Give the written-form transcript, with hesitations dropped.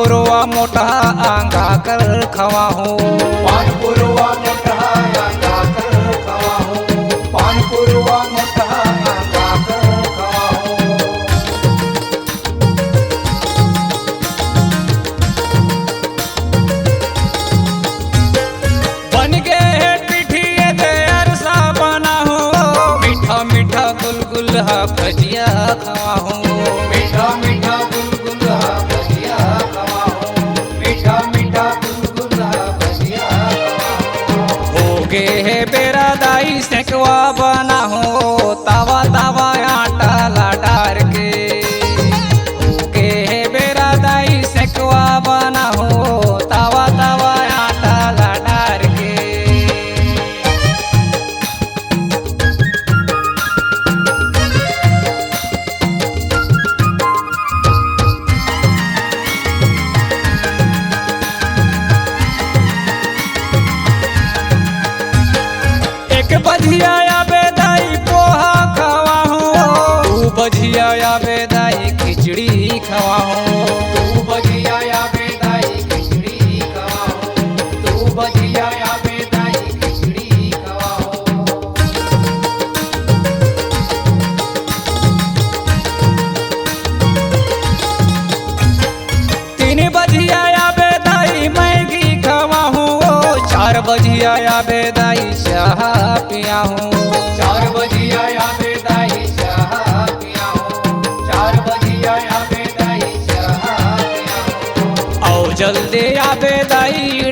पुरवा मोटा आंगा कर खवा हूँ। पान पुरवा मोटा आंगा कर खवा हूँ। पान पुरवा मोटा आंगा कर खवा हूँ। बन गए पिठिए दे अरसा बना हूँ। मीठा मीठा गुलगुला भजिया खवा हूँ। मीठा मीठा गुलगुला भजिया खवा हूँ। मीठा मीठा गुलगुला भजिया खवा हूँ। हो गे है बेरा दाई सेकवा बना हो। तावा तावा आटा ला डार के। हो गे है बेरा दाई सेकवा बना हो। तावा तावा आटा ला डार के। एक बजिया या बेदाई पोहा खवा हूँ। तू बजिया या बेदाई खिचड़ी खवा हूँ। तू बजिया या बेदाई खिचड़ी खवा हूँ। तू बजिया या बेदाई खिचड़ी खवा हूँ। तीन बजिया या बेदाई मैगी खवा हूँ। 4 बजिया या बेदाई चाह पिया हूँ। 4 बजिया या बेदाई चाह पिया हूँ। 4 बजिया या बेदाई चाह पिया हूँ। आओ जल्दी या बेदाई